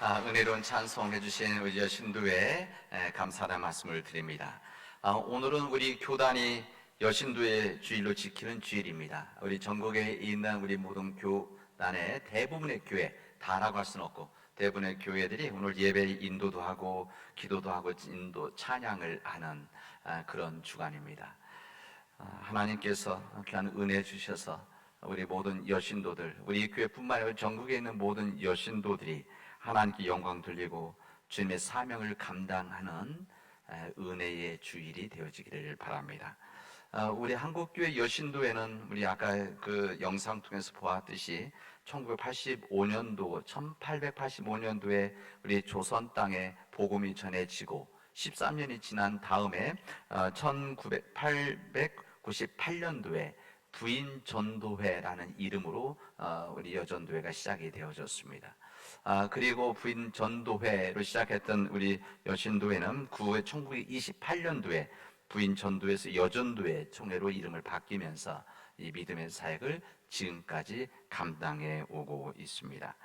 은혜로운 찬송해 주신 우리 여신도에 감사하다는 말씀을 드립니다. 오늘은 우리 교단이 여신도의 주일로 지키는 주일입니다. 우리 전국에 있는 우리 모든 교단의 대부분의 교회, 다라고 할 수는 없고 대부분의 교회들이 오늘 예배 인도도 하고 기도도 하고 인도 찬양을 하는 그런 주간입니다. 하나님께서 귀한 은혜 주셔서 우리 모든 여신도들, 우리 교회뿐만 아니라 전국에 있는 모든 여신도들이 하나님께 영광 돌리고 주님의 사명을 감당하는 은혜의 주일이 되어지기를 바랍니다. 우리 한국교회 여신도에는 우리 아까 그 영상 통해서 보았듯이 1985년도, 1885년도에 우리 조선 땅에 복음이 전해지고 13년이 지난 다음에 1898년도에 부인전도회라는 이름으로 우리 여전도회가 시작이 되어졌습니다. 그리고 부인전도회로 시작했던 우리 여신도회는 구후에 1928년도에 부인전도회에서 여전도회 총회로 이름을 바뀌면서 이 믿음의 사역을 지금까지 감당해 오고 있습니다.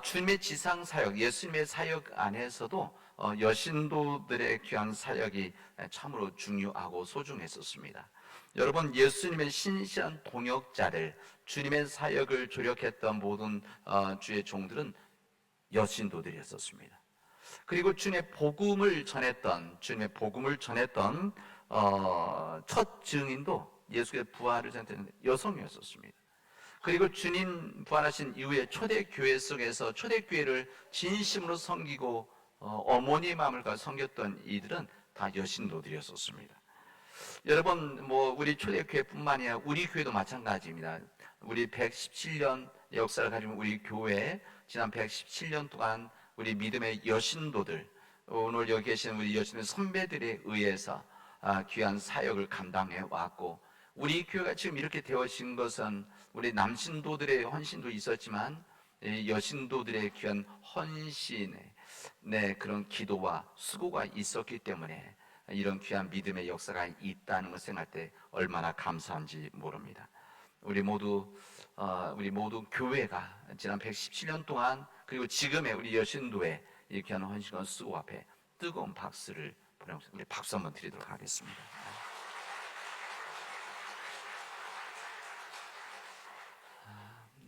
주님의 지상 사역, 예수님의 사역 안에서도 여신도들의 귀한 사역이 참으로 중요하고 소중했었습니다. 여러분, 예수님의 신실한 동역자들, 주님의 사역을 조력했던 모든 주의 종들은 여신도들이었습니다. 그리고 주님의 복음을 전했던 첫 증인도 예수의 부활을 전했던 여성이었습니다. 그리고 주님 부활하신 이후에 초대교회 속에서 초대교회를 진심으로 섬기고 어머니의 마음을 가지고 섬겼던 이들은 다 여신도들이었습니다. 여러분, 우리 초대교회뿐만 아니라 우리 교회도 마찬가지입니다. 우리 117년 역사를 가지고 우리 교회 지난 117년 동안 우리 믿음의 여신도들, 오늘 여기 계신 우리 여신의 선배들에 의해서 귀한 사역을 감당해 왔고, 우리 교회가 지금 이렇게 되어진 것은 우리 남신도들의 헌신도 있었지만 여신도들의 귀한 헌신의 그런 기도와 수고가 있었기 때문에 이런 귀한 믿음의 역사가 있다는 걸 생각할 때 얼마나 감사한지 모릅니다. 우리 모두 교회가 지난 117년 동안, 그리고 지금의 우리 여신도의 이 귀한 헌신과 수고 앞에 뜨거운 박수를 보내면서 우리 박수 한번 드리도록 하겠습니다.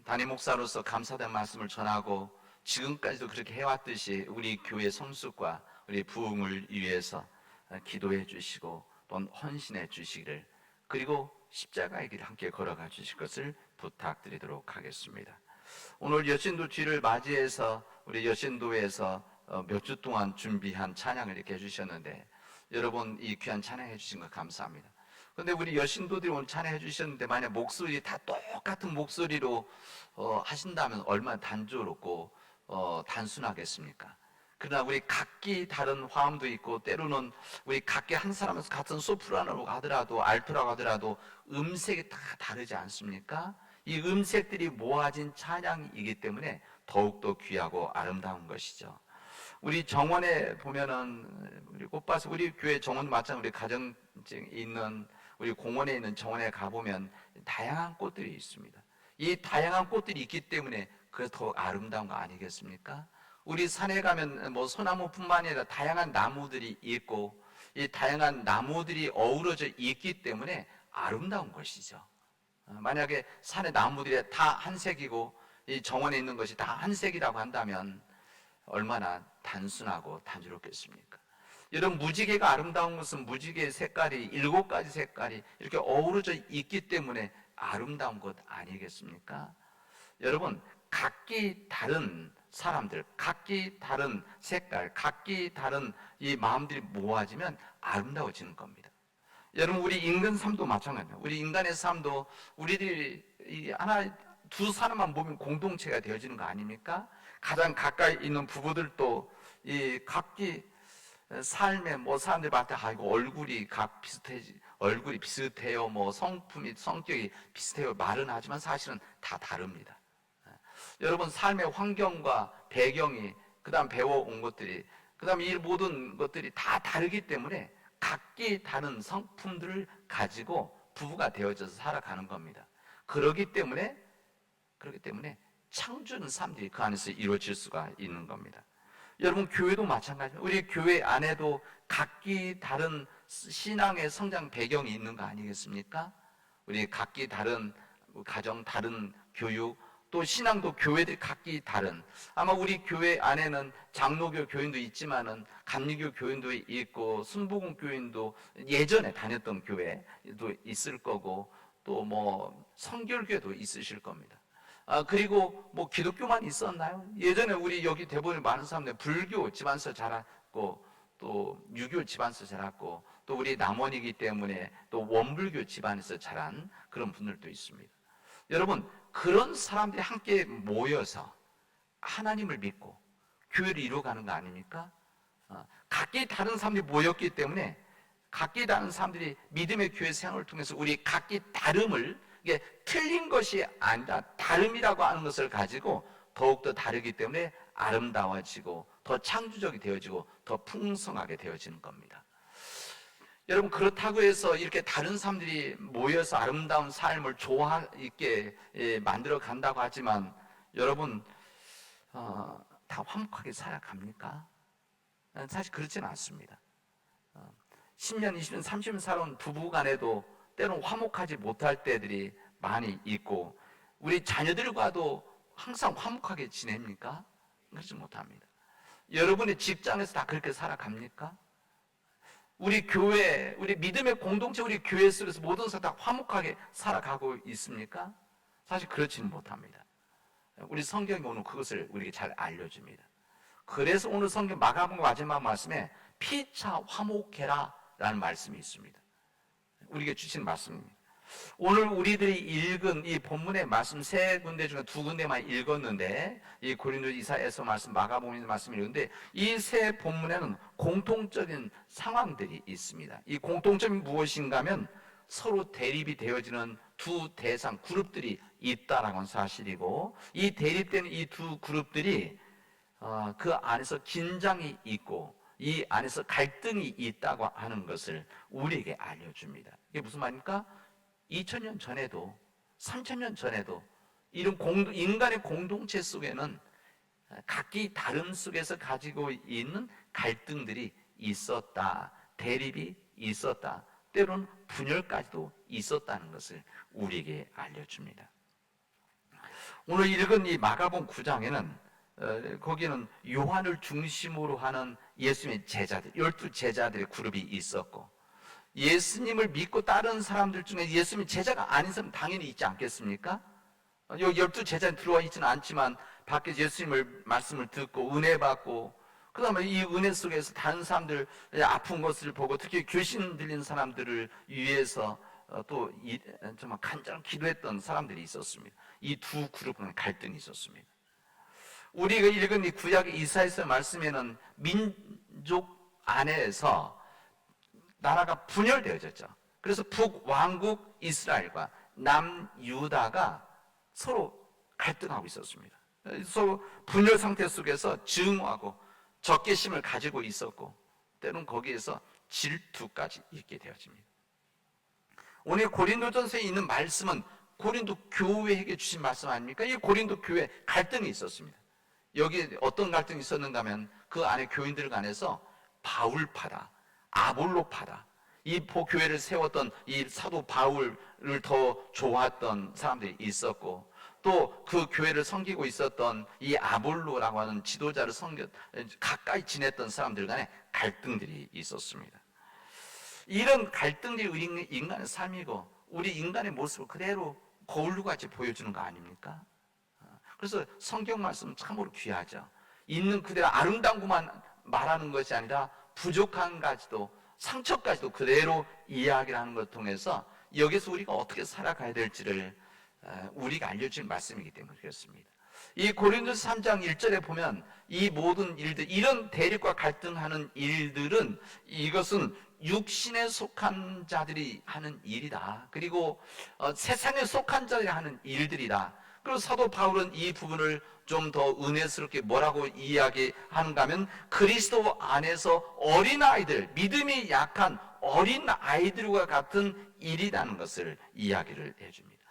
담임 목사로서 감사된 말씀을 전하고 지금까지도 그렇게 해왔듯이 우리 교회 성숙과 우리 부흥을 위해서 기도해 주시고 또 헌신해 주시기를, 그리고 십자가의 길 함께 걸어가 주실 것을 부탁드리도록 하겠습니다. 오늘 여신도 주일을 맞이해서 우리 여신도에서 몇 주 동안 준비한 찬양을 이렇게 해주셨는데, 여러분 이 귀한 찬양해 주신 거 감사합니다. 그런데 우리 여신도들이 오늘 찬양해 주셨는데 만약 목소리 다 똑같은 목소리로 하신다면 얼마나 단조롭고 단순하겠습니까? 그러나 우리 각기 다른 화음도 있고, 때로는 우리 각기 한 사람에서 같은 소프라노라고 하더라도 알토라고 하더라도 음색이 다 다르지 않습니까? 이 음색들이 모아진 찬양이기 때문에 더욱더 귀하고 아름다운 것이죠. 우리 정원에 보면은 우리 꽃밭, 우리 교회 정원도 마찬가지로 우리 가정에 있는 우리 공원에 있는 정원에 가보면 다양한 꽃들이 있습니다. 이 다양한 꽃들이 있기 때문에 그래서 더 아름다운 거 아니겠습니까? 우리 산에 가면 소나무뿐만 아니라 다양한 나무들이 있고, 이 다양한 나무들이 어우러져 있기 때문에 아름다운 것이죠. 만약에 산의 나무들이 다 한색이고 이 정원에 있는 것이 다 한색이라고 한다면 얼마나 단순하고 단조롭겠습니까? 여러분, 무지개가 아름다운 것은 무지개의 색깔이 7가지 색깔이 이렇게 어우러져 있기 때문에 아름다운 것 아니겠습니까? 여러분, 각기 다른 사람들, 각기 다른 색깔, 각기 다른 이 마음들이 모아지면 아름다워지는 겁니다. 여러분, 우리 인간 삶도 마찬가지입니다. 우리 인간의 삶도 우리들이 하나, 두 사람만 보면 공동체가 되어지는 거 아닙니까? 가장 가까이 있는 부부들도 이 각기 삶에 사람들이 봤을 때 아이고 얼굴이 비슷해요, 성품이 성격이 비슷해요 말은 하지만 사실은 다 다릅니다. 여러분, 삶의 환경과 배경이, 그 다음 배워온 것들이, 그 다음 이 모든 것들이 다 다르기 때문에 각기 다른 성품들을 가지고 부부가 되어져서 살아가는 겁니다. 그렇기 때문에 창조는 사람들이 그 안에서 이루어질 수가 있는 겁니다. 여러분, 교회도 마찬가지입니다. 우리 교회 안에도 각기 다른 신앙의 성장 배경이 있는 거 아니겠습니까? 우리 각기 다른 가정, 다른 교육, 또 신앙도 교회들이 각기 다른, 아마 우리 교회 안에는 장로교 교인도 있지만은 감리교 교인도 있고 순복음 교인도 예전에 다녔던 교회도 있을 거고, 또 뭐 성결교회도 있으실 겁니다. 그리고 뭐 기독교만 있었나요? 예전에 우리 여기 대부분 많은 사람들 불교 집안에서 자랐고, 또 유교 집안에서 자랐고, 또 우리 남원이기 때문에 또 원불교 집안에서 자란 그런 분들도 있습니다. 여러분, 그런 사람들이 함께 모여서 하나님을 믿고 교회를 이루어가는 거 아닙니까? 각기 다른 사람들이 모였기 때문에 각기 다른 사람들이 믿음의 교회 생활을 통해서 우리 각기 다름을, 이게 틀린 것이 아니라 다름이라고 하는 것을 가지고 더욱더 다르기 때문에 아름다워지고 더 창조적이 되어지고 더 풍성하게 되어지는 겁니다. 여러분, 그렇다고 해서 이렇게 다른 사람들이 모여서 아름다운 삶을 조화 있게 만들어 간다고 하지만, 여러분, 다 화목하게 살아갑니까? 사실 그렇지는 않습니다. 10년, 20년, 30년 살아온 부부 간에도 때로는 화목하지 못할 때들이 많이 있고, 우리 자녀들과도 항상 화목하게 지냅니까? 그렇지 못합니다. 여러분의 직장에서 다 그렇게 살아갑니까? 우리 교회, 우리 믿음의 공동체, 우리 교회 속에서 모든 사람 다 화목하게 살아가고 있습니까? 사실 그렇지는 못합니다. 우리 성경이 오늘 그것을 우리에게 잘 알려줍니다. 그래서 오늘 성경 마가복음 마지막 말씀에 피차 화목해라 라는 말씀이 있습니다. 우리에게 주신 말씀입니다. 오늘 우리들이 읽은 이 본문의 말씀 세 군데 중에 두 군데만 읽었는데, 이 고린도 이사야서 말씀, 마가복음 말씀을 읽는데, 이 세 본문에는 공통적인 상황들이 있습니다. 이 공통점이 무엇인가 하면 서로 대립이 되어지는 두 대상 그룹들이 있다라는 건 사실이고, 이 대립되는 이 두 그룹들이 그 안에서 긴장이 있고 이 안에서 갈등이 있다고 하는 것을 우리에게 알려줍니다. 이게 무슨 말입니까? 2000년 전에도 3000년 전에도 이런 인간의 공동체 속에는 각기 다름 속에서 가지고 있는 갈등들이 있었다, 대립이 있었다, 때로는 분열까지도 있었다는 것을 우리에게 알려줍니다. 오늘 읽은 이 마가복음 9장에는 거기는 요한을 중심으로 하는 예수님의 제자들, 12제자들의 그룹이 있었고, 예수님을 믿고 따르는 사람들 중에 예수님 제자가 아닌 사람 당연히 있지 않겠습니까? 여기 12제자는 들어와 있지는 않지만 밖에 예수님을 말씀을 듣고 은혜 받고, 그 다음에 이 은혜 속에서 다른 사람들 아픈 것을 보고 특히 귀신 들린 사람들을 위해서 또 정말 간절히 기도했던 사람들이 있었습니다. 이 두 그룹은 갈등이 있었습니다. 우리가 읽은 이 구약의 이사야서 말씀에는 민족 안에서 나라가 분열되어졌죠. 그래서 북왕국 이스라엘과 남유다가 서로 갈등하고 있었습니다. 서로 분열 상태 속에서 증오하고 적개심을 가지고 있었고, 때로는 거기에서 질투까지 있게 되어집니다. 오늘 고린도전서에 있는 말씀은 고린도 교회에게 주신 말씀 아닙니까? 이 고린도 교회 갈등이 있었습니다. 여기 어떤 갈등이 있었는가 하면 그 안에 교인들 간에서 바울파다, 아볼로파다, 이 교회를 세웠던 이 사도 바울을 더 좋아했던 사람들이 있었고, 또 그 교회를 섬기고 있었던 이 아볼로라고 하는 지도자를 가까이 지냈던 사람들 간에 갈등들이 있었습니다. 이런 갈등들이 우리 인간의 삶이고 우리 인간의 모습을 그대로 거울로같이 보여주는 거 아닙니까? 그래서 성경 말씀은 참으로 귀하죠. 있는 그대로 아름다운 것만 말하는 것이 아니라 부족한 가지도 상처까지도 그대로 이야기를 하는 것을 통해서 여기서 우리가 어떻게 살아가야 될지를 우리가 알려준 말씀이기 때문에 그렇습니다. 이 고린도서 3장 1절에 보면 이 모든 일들, 이런 대립과 갈등하는 일들은 이것은 육신에 속한 자들이 하는 일이다. 그리고 세상에 속한 자들이 하는 일들이다. 그리고 사도 바울은 이 부분을 좀 더 은혜스럽게 뭐라고 이야기하는가 하면 그리스도 안에서 어린아이들, 믿음이 약한 어린아이들과 같은 일이라는 것을 이야기를 해줍니다.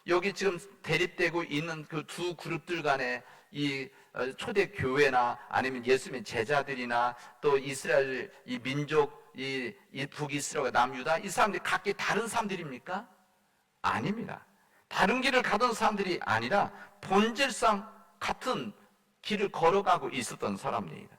여기 지금 대립되고 있는 그 두 그룹들 간에 이 초대 교회나 아니면 예수님의 제자들이나 또 이스라엘 이 민족 이 북이스라엘 남유다 이 사람들이 각기 다른 사람들입니까? 아닙니다. 다른 길을 가던 사람들이 아니라 본질상 같은 길을 걸어가고 있었던 사람들입니다.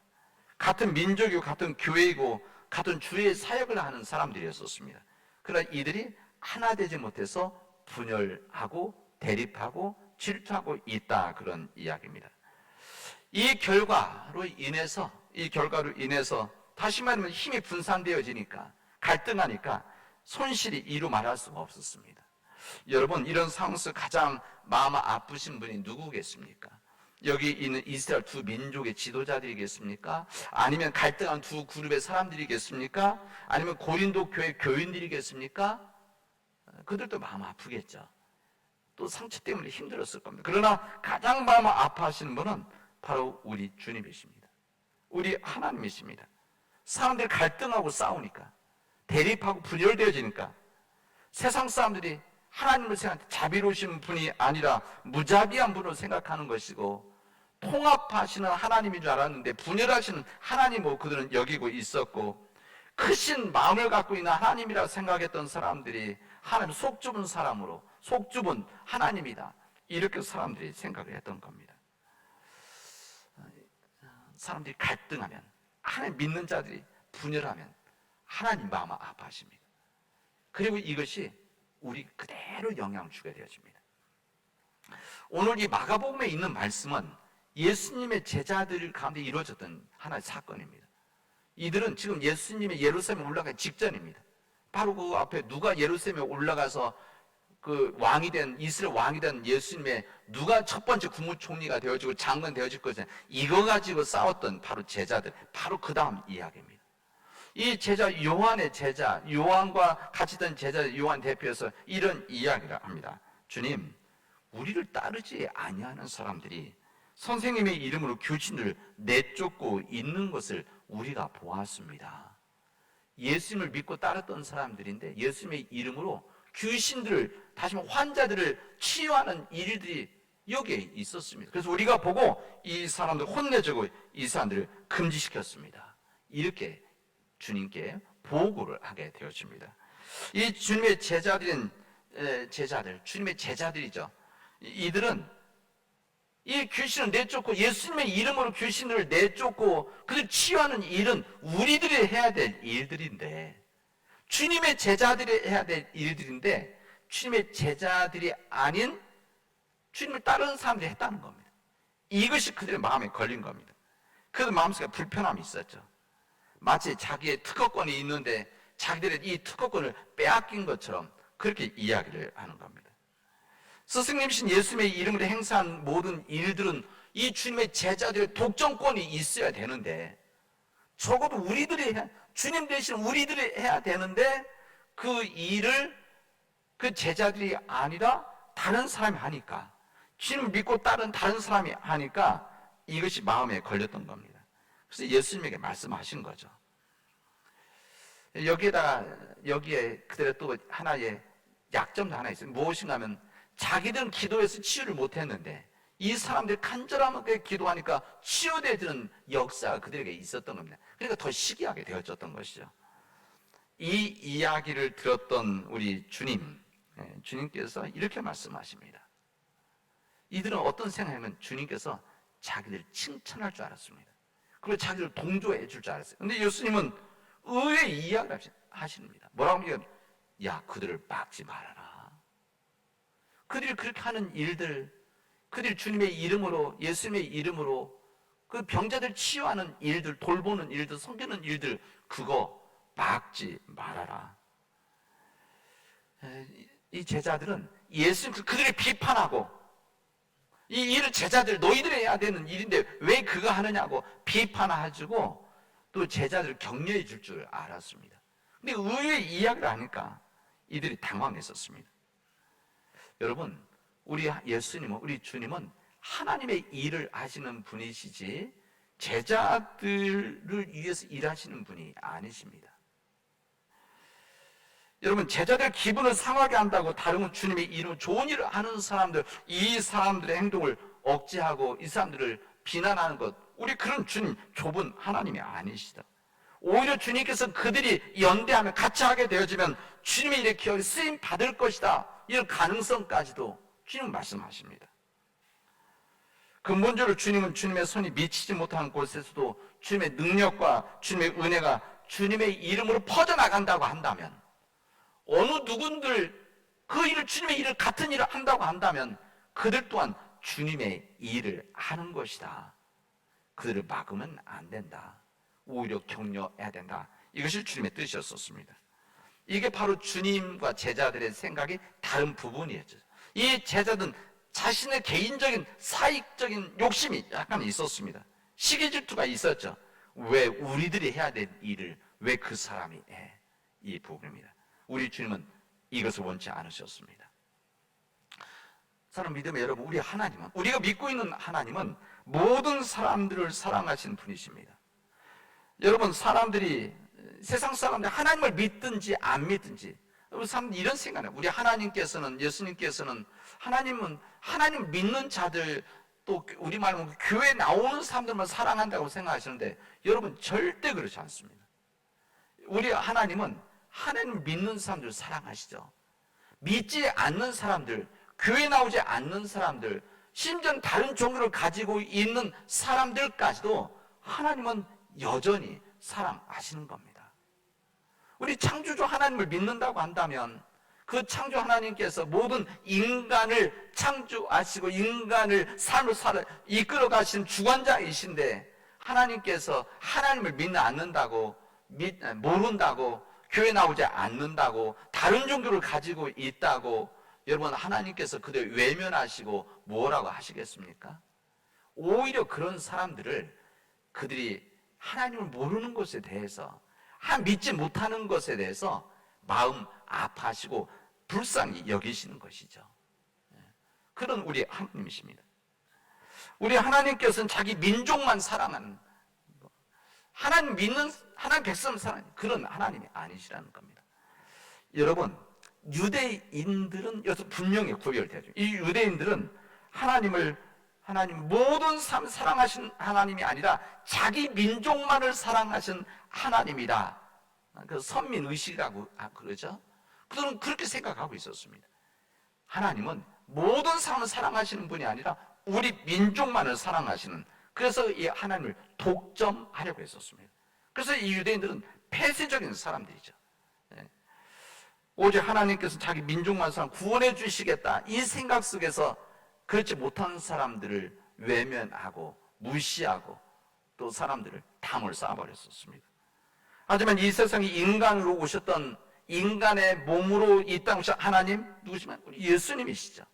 같은 민족이고 같은 교회이고 같은 주의 사역을 하는 사람들이었습니다. 그러나 이들이 하나 되지 못해서 분열하고 대립하고 질투하고 있다, 그런 이야기입니다. 이 결과로 인해서 다시 말하면 힘이 분산되어지니까 갈등하니까 손실이 이루 말할 수가 없었습니다. 여러분, 이런 상황에서 가장 마음 아프신 분이 누구겠습니까? 여기 있는 이스라엘 두 민족의 지도자들이겠습니까? 아니면 갈등한 두 그룹의 사람들이겠습니까? 아니면 고린도 교회 교인들이겠습니까? 그들도 마음 아프겠죠. 또 상처 때문에 힘들었을 겁니다. 그러나 가장 마음 아파하시는 분은 바로 우리 주님이십니다. 우리 하나님이십니다. 사람들이 갈등하고 싸우니까, 대립하고 분열되어지니까 세상 사람들이 하나님을 생각할 때 자비로우신 분이 아니라 무자비한 분으로 생각하는 것이고, 통합하시는 하나님인 줄 알았는데 분열하시는 하나님으로 그들은 여기고 있었고, 크신 마음을 갖고 있는 하나님이라고 생각했던 사람들이 하나님 속 좁은 사람으로, 속 좁은 하나님이다, 이렇게 사람들이 생각을 했던 겁니다. 사람들이 갈등하면, 하나님 믿는 자들이 분열하면 하나님 마음 아파하십니다. 그리고 이것이 우리 그대로 영향을 주게 되어집니다. 오늘 이 마가복음에 있는 말씀은 예수님의 제자들 가운데 이루어졌던 하나의 사건입니다. 이들은 지금 예수님이 예루살렘에 올라가기 직전입니다. 바로 그 앞에 누가 예루살렘에 올라가서 그 왕이 된, 이스라엘 왕이 된 예수님의 누가 첫 번째 국무총리가 되어지고 장관 되어질 것이냐, 이거 가지고 싸웠던 바로 제자들, 바로 그 다음 이야기입니다. 이 제자 요한의 제자, 요한과 같이 있던 제자 요한 대표에서 이런 이야기를 합니다. 주님, 우리를 따르지 아니하는 사람들이 선생님의 이름으로 귀신들을 내쫓고 있는 것을 우리가 보았습니다. 예수님을 믿고 따랐던 사람들인데 예수님의 이름으로 귀신들을, 다시 말해 환자들을 치유하는 일들이 여기에 있었습니다. 그래서 우리가 보고 이 사람들 혼내주고 이 사람들을 금지시켰습니다. 이렇게 주님께 보고를 하게 되었습니다. 이 주님의 제자들, 주님의 제자들이죠. 이들은 이 귀신을 내쫓고, 예수님의 이름으로 귀신을 내쫓고 그들 치유하는 일은 우리들이 해야 될 일들인데, 주님의 제자들이 해야 될 일들인데, 주님의 제자들이 아닌 주님을 따르는 사람들이 했다는 겁니다. 이것이 그들의 마음에 걸린 겁니다. 그들 마음속에 불편함이 있었죠. 마치 자기의 특허권이 있는데 자기들의 이 특허권을 빼앗긴 것처럼 그렇게 이야기를 하는 겁니다. 스승님이신 예수님의 이름으로 행사한 모든 일들은 이 주님의 제자들의 독점권이 있어야 되는데, 적어도 우리들이 주님 대신 우리들이 해야 되는데 그 일을 그 제자들이 아니라 다른 사람이 하니까, 주님을 믿고 따른 다른 사람이 하니까 이것이 마음에 걸렸던 겁니다. 그래서 예수님에게 말씀하신 거죠. 여기에 그들의 또 하나의 약점도 하나 있어요. 무엇인가 하면 자기들은 기도해서 치유를 못했는데 이 사람들이 간절하게 기도하니까 치유되는 역사가 그들에게 있었던 겁니다. 그러니까 더 시기하게 되어졌던 것이죠. 이 이야기를 들었던 우리 주님께서 이렇게 말씀하십니다. 이들은 어떤 생각이냐면 주님께서 자기들 칭찬할 줄 알았습니다. 그리고 자기들 동조해 줄 줄 알았어요. 근데 예수님은 의외의 이야기를 하십니다. 뭐라고 하면, 야, 그들을 막지 말아라. 그들이 그렇게 하는 일들, 그들이 주님의 이름으로, 예수님의 이름으로 그 병자들 치유하는 일들, 돌보는 일들, 섬기는 일들, 그거 막지 말아라. 이 제자들은 예수님, 그들을 비판하고, 이 일을 제자들, 너희들이 해야 되는 일인데 왜 그거 하느냐고 비판해주고 또 제자들을 격려해 줄 줄 알았습니다. 근데 의외의 이야기를 하니까 이들이 당황했었습니다. 여러분, 우리 예수님은, 우리 주님은 하나님의 일을 하시는 분이시지 제자들을 위해서 일하시는 분이 아니십니다. 여러분, 제자들 기분을 상하게 한다고 다른 주님의 이름 좋은 일을 하는 사람들, 이 사람들의 행동을 억제하고 이 사람들을 비난하는 것, 우리 그런 주님, 좁은 하나님이 아니시다. 오히려 주님께서 그들이 연대하면 같이 하게 되어지면 주님의 일에 기억에 쓰임 받을 것이다, 이런 가능성까지도 주님은 말씀하십니다. 근본적으로 주님은 주님의 손이 미치지 못하는 곳에서도 주님의 능력과 주님의 은혜가 주님의 이름으로 퍼져나간다고 한다면, 어느 누군들 그 일을, 주님의 일을, 같은 일을 한다고 한다면 그들 또한 주님의 일을 하는 것이다. 그들을 막으면 안 된다. 오히려 격려해야 된다. 이것이 주님의 뜻이었습니다. 이게 바로 주님과 제자들의 생각이 다른 부분이었죠. 이 제자들은 자신의 개인적인 사익적인 욕심이 약간 있었습니다. 시기 질투가 있었죠. 왜 우리들이 해야 될 일을 왜 그 사람이 해? 이 부분입니다. 우리 주님은 이것을 원치 않으셨습니다. 사랑 믿음의 여러분, 우리 하나님은, 우리가 믿고 있는 하나님은 모든 사람들을 사랑하시는 분이십니다. 여러분, 사람들이, 세상 사람들이 하나님을 믿든지 안 믿든지, 사람들이 이런 생각을 해요. 우리 하나님께서는, 예수님께서는, 하나님 믿는 자들, 또 우리 말로 교회 나오는 사람들만 사랑한다고 생각하시는데, 여러분 절대 그렇지 않습니다. 우리 하나님은 하나님을 믿는 사람들을 사랑하시죠. 믿지 않는 사람들, 교회 나오지 않는 사람들, 심지어 다른 종교를 가지고 있는 사람들까지도 하나님은 여전히 사랑하시는 겁니다. 우리 창조주 하나님을 믿는다고 한다면 그 창조 하나님께서 모든 인간을 창조하시고 인간을 삶을 이끌어 가신 주관자이신데, 하나님께서 하나님을 믿지 않는다고, 모른다고, 교회 나오지 않는다고, 다른 종교를 가지고 있다고, 여러분, 하나님께서 그들 외면하시고 뭐라고 하시겠습니까? 오히려 그런 사람들을, 그들이 하나님을 모르는 것에 대해서, 믿지 못하는 것에 대해서 마음 아파하시고 불쌍히 여기시는 것이죠. 그런 우리 하나님이십니다. 우리 하나님께서는 자기 민족만 사랑하는, 하나님 믿는, 하나님 백성을 사랑하는 그런 하나님이 아니시라는 겁니다. 여러분, 유대인들은 여기서 분명히 구별되죠. 이 유대인들은 하나님 모든 삶 사랑하신 하나님이 아니라 자기 민족만을 사랑하신 하나님이다. 그 선민의식이라고 그러죠. 그들은 그렇게 생각하고 있었습니다. 하나님은 모든 사람을 사랑하시는 분이 아니라 우리 민족만을 사랑하시는, 그래서 이 하나님을 독점하려고 했었습니다. 그래서 이 유대인들은 폐쇄적인 사람들이죠. 오직 하나님께서 자기 민족만 사랑 구원해 주시겠다, 이 생각 속에서 그렇지 못한 사람들을 외면하고 무시하고 또 사람들을 담을 쌓아버렸었습니다. 하지만 이 세상에 인간으로 오셨던, 인간의 몸으로 이 땅 오신 하나님 누구시면 우리 예수님이시죠.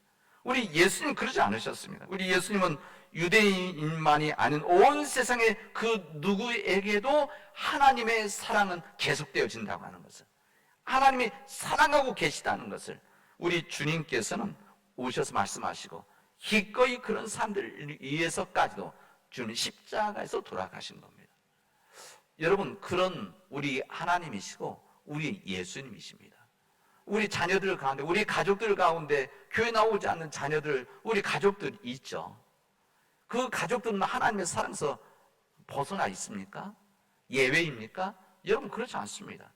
우리 예수님 그러지 않으셨습니다. 우리 예수님은 유대인만이 아닌 온 세상의 그 누구에게도 하나님의 사랑은 계속되어진다고 하는 것을, 하나님이 사랑하고 계시다는 것을 우리 주님께서는 오셔서 말씀하시고, 기꺼이 그런 사람들을 위해서까지도 주님 십자가에서 돌아가신 겁니다. 여러분, 그런 우리 하나님이시고 우리 예수님이십니다. 우리 자녀들 가운데, 우리 가족들 가운데 교회 나오지 않는 자녀들, 우리 가족들 있죠. 그 가족들은 하나님의 사랑에서 벗어나 있습니까? 예외입니까? 여러분, 그렇지 않습니다.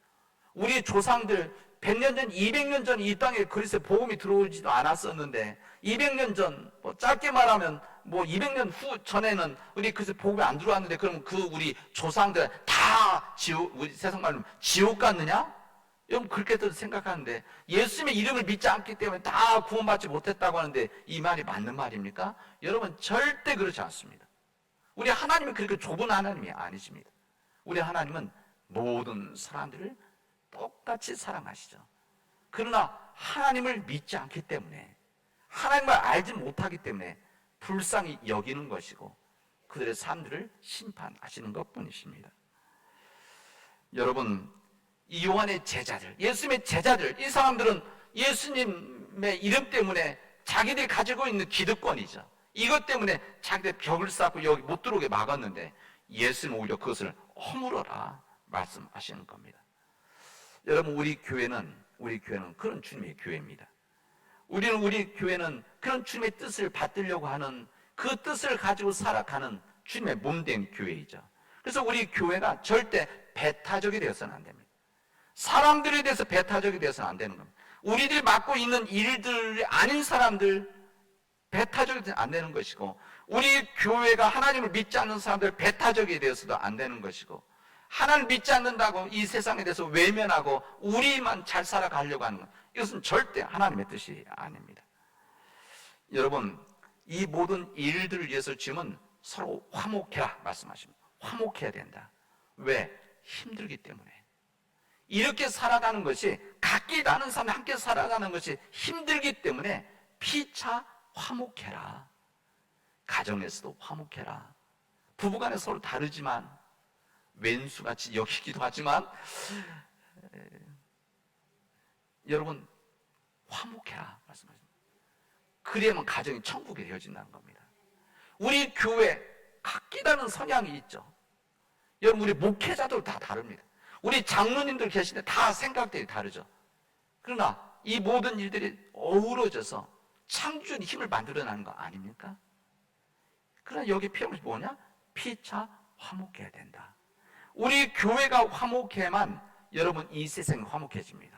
우리 조상들 100년 전, 200년 전 이 땅에 그리스도의 복음이 들어오지도 않았었는데, 200년 전, 짧게 말하면 200년 후 전에는 우리 그리스도의 복음이 안 들어왔는데, 그럼 그 우리 조상들 다 우리 세상 말로 지옥 갔느냐? 여러분, 그렇게도 생각하는데, 예수님의 이름을 믿지 않기 때문에 다 구원받지 못했다고 하는데 이 말이 맞는 말입니까? 여러분, 절대 그렇지 않습니다. 우리 하나님은 그렇게 좁은 하나님이 아니십니다. 우리 하나님은 모든 사람들을 똑같이 사랑하시죠. 그러나 하나님을 믿지 않기 때문에, 하나님을 알지 못하기 때문에 불쌍히 여기는 것이고 그들의 삶들을 심판하시는 것뿐이십니다. 여러분, 이 요한의 제자들, 예수님의 제자들, 이 사람들은 예수님의 이름 때문에 자기들이 가지고 있는 기득권이죠. 이것 때문에 자기들 벽을 쌓고 여기 못 들어오게 막았는데 예수님은 오히려 그것을 허물어라 말씀하시는 겁니다. 여러분, 우리 교회는 우리 교회는 그런 주님의 교회입니다. 우리 교회는 그런 주님의 뜻을 받들려고 하는 그 뜻을 가지고 살아가는 주님의 몸된 교회이죠. 그래서 우리 교회가 절대 배타적이 되어서는 안 됩니다. 사람들에 대해서 배타적이 되어서는 안 되는 겁니다. 우리들이 맡고 있는 일들이 아닌 사람들 배타적이 되어서는 안 되는 것이고, 우리 교회가 하나님을 믿지 않는 사람들 배타적이 되어서도 안 되는 것이고, 하나님을 믿지 않는다고 이 세상에 대해서 외면하고 우리만 잘 살아가려고 하는 것, 이것은 절대 하나님의 뜻이 아닙니다. 여러분, 이 모든 일들을 위해서 주님은 서로 화목해라 말씀하십니다. 화목해야 된다. 왜? 힘들기 때문에. 이렇게 살아가는 것이, 각기 다른 사람과 함께 살아가는 것이 힘들기 때문에 피차 화목해라. 가정에서도 화목해라. 부부간에 서로 다르지만 왼수같이 여기기도 하지만 여러분 화목해라 말씀하십니다. 그래야만 가정이 천국이 되어진다는 겁니다. 우리 교회 각기 다른 성향이 있죠. 여러분 우리 목회자도 다 다릅니다. 우리 장로님들 계시는데 다 생각들이 다르죠. 그러나 이 모든 일들이 어우러져서 창조의 힘을 만들어내는 거 아닙니까? 그러나 여기 필요한 것이 뭐냐? 피차 화목해야 된다. 우리 교회가 화목해야만 여러분 이 세상이 화목해집니다.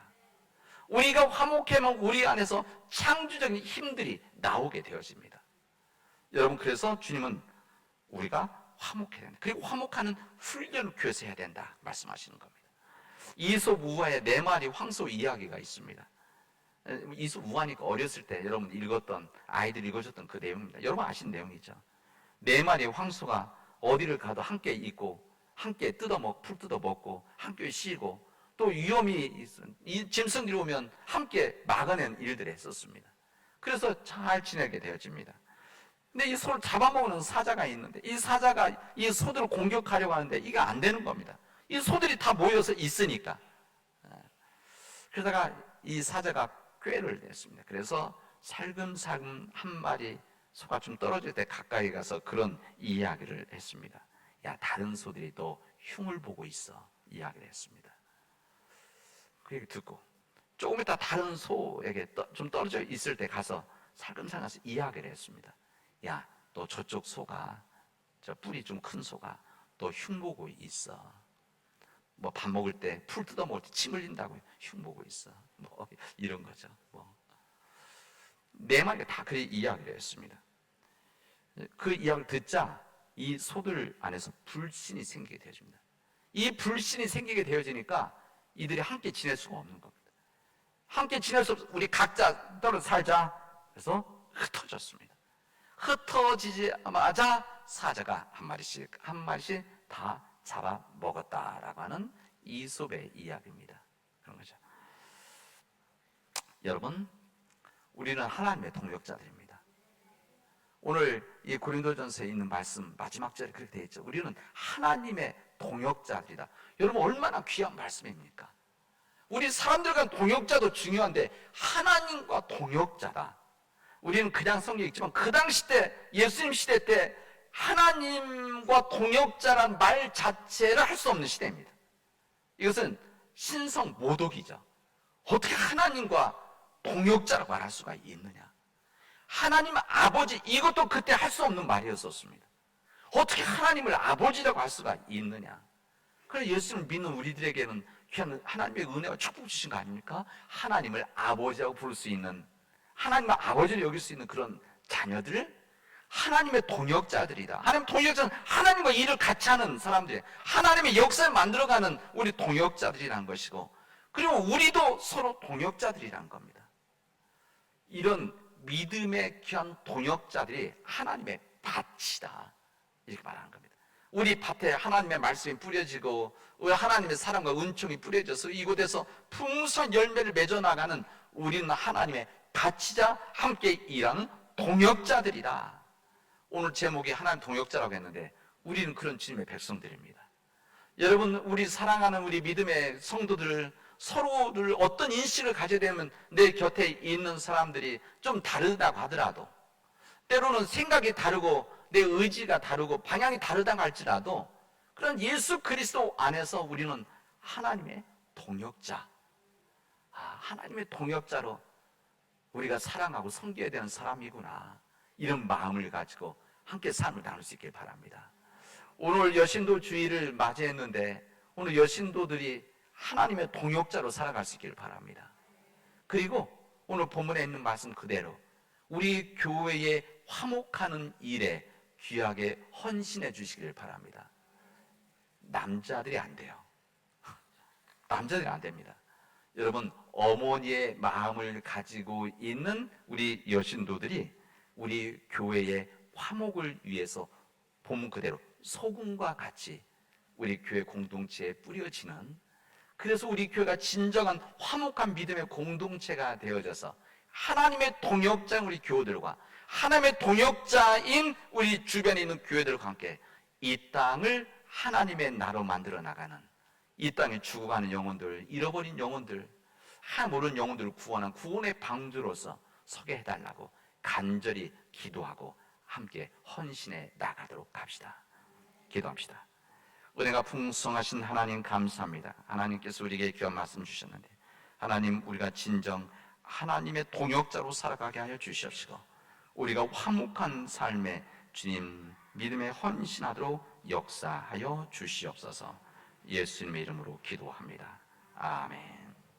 우리가 화목해야만 우리 안에서 창조적인 힘들이 나오게 되어집니다. 여러분 그래서 주님은 우리가 화목해야 된다. 그리고 화목하는 훈련을 교회에서 해야 된다 말씀하시는 겁니다. 이솝 우화의 4마리 황소 이야기가 있습니다. 이솝 우화니까 어렸을 때 여러분 읽었던, 아이들이 읽어줬던 그 내용입니다. 여러분 아시는 내용이죠. 4마리 황소가 어디를 가도 함께 있고 함께 풀 뜯어 먹고 함께 쉬고, 또 위험이 이 짐승들이 오면 함께 막아낸 일들을 했었습니다. 그래서 잘 지내게 되어집니다. 근데 이 소를 잡아먹는 사자가 있는데, 이 사자가 이 소들을 공격하려고 하는데 이게 안 되는 겁니다. 이 소들이 다 모여서 있으니까. 그러다가 이 사자가 꾀를 냈습니다. 그래서 살금살금 한 마리 소가 좀 떨어질 때 가까이 가서 그런 이야기를 했습니다. 야, 다른 소들이 또 흉을 보고 있어 이야기를 했습니다. 그 얘기 듣고 조금 있다 다른 소에게 좀 떨어져 있을 때 가서 살금살금 가서 이야기를 했습니다. 야, 너 저쪽 소가, 저 뿔이 좀 큰 소가 또 흉 보고 있어. 뭐 밥 먹을 때, 풀 뜯어 먹을 때 침 흘린다고 흉 보고 있어. 뭐 이런 거죠. 뭐 4마리가 다 그 이야기를 했습니다. 그 이야기를 듣자 이 소들 안에서 불신이 생기게 되어집니다. 이 불신이 생기게 되어지니까 이들이 함께 지낼 수가 없는 겁니다. 함께 지낼 수 없어. 우리 각자 떨어져 살자. 그래서 흩어졌습니다. 흩어지자마자 사자가 한 마리씩 다 잡아 먹었다라고 하는 이솝의 이야기입니다. 그런 거죠. 여러분, 우리는 하나님의 동역자들입니다. 오늘 이 고린도전서에 있는 말씀 마지막 절에 그렇게 되어 있죠. 우리는 하나님의 동역자들이다. 여러분 얼마나 귀한 말씀입니까? 우리 사람들과 동역자도 중요한데 하나님과 동역자다. 우리는 그냥 성경에 있지만 그 당시 때, 예수님 시대 때 하나님과 동역자란 말 자체를 할 수 없는 시대입니다. 이것은 신성 모독이죠. 어떻게 하나님과 동역자라고 말할 수가 있느냐? 하나님 아버지, 이것도 그때 할 수 없는 말이었었습니다. 어떻게 하나님을 아버지라고 할 수가 있느냐? 그래서 예수님을 믿는 우리들에게는 귀한 하나님의 은혜와 축복 주신 거 아닙니까? 하나님을 아버지라고 부를 수 있는, 하나님을 아버지로 여길 수 있는 그런 자녀들, 하나님의 동역자들이다. 하나님 동역자는 하나님과 일을 같이 하는 사람들, 하나님의 역사를 만들어가는 우리 동역자들이라는 것이고, 그리고 우리도 서로 동역자들이라는 겁니다. 이런 믿음의 귀한 동역자들이 하나님의 밭이다, 이렇게 말하는 겁니다. 우리 밭에 하나님의 말씀이 뿌려지고 하나님의 사랑과 은총이 뿌려져서 이곳에서 풍성한 열매를 맺어나가는 우리는 하나님의 밭이자 함께 일하는 동역자들이다. 오늘 제목이 하나님 동역자라고 했는데 우리는 그런 주님의 백성들입니다. 여러분, 우리 사랑하는 우리 믿음의 성도들, 서로를 어떤 인식을 가져야 되면 내 곁에 있는 사람들이 좀 다르다고 하더라도, 때로는 생각이 다르고 내 의지가 다르고 방향이 다르다고 할지라도, 그런 예수 그리스도 안에서 우리는 하나님의 동역자, 하나님의 동역자로 우리가 사랑하고 섬겨야 되는 사람이구나, 이런 마음을 가지고 함께 삶을 나눌 수 있길 바랍니다. 오늘 여신도 주일을 맞이했는데 오늘 여신도들이 하나님의 동역자로 살아갈 수 있기를 바랍니다. 그리고 오늘 본문에 있는 말씀 그대로 우리 교회에 화목하는 일에 귀하게 헌신해 주시기를 바랍니다. 남자들이 안 돼요. 남자들이 안 됩니다. 여러분, 어머니의 마음을 가지고 있는 우리 여신도들이 우리 교회의 화목을 위해서 본문 그대로 소금과 같이 우리 교회 공동체에 뿌려지는, 그래서 우리 교회가 진정한 화목한 믿음의 공동체가 되어져서 하나님의 동역자인 우리 교우들과 하나님의 동역자인 우리 주변에 있는 교회들과 함께 이 땅을 하나님의 나라로 만들어 나가는, 이 땅에 죽어가는 영혼들, 잃어버린 영혼들, 모르는 영혼들을 구원한 구원의 방주로서 서게 해달라고 간절히 기도하고 함께 헌신해 나가도록 합시다. 기도합시다. 은혜가 풍성하신 하나님 감사합니다. 하나님께서 우리에게 귀한 말씀 주셨는데 하나님, 우리가 진정 하나님의 동역자로 살아가게 하여 주시옵시고 우리가 화목한 삶에 주님 믿음에 헌신하도록 역사하여 주시옵소서. 예수님의 이름으로 기도합니다. 아멘.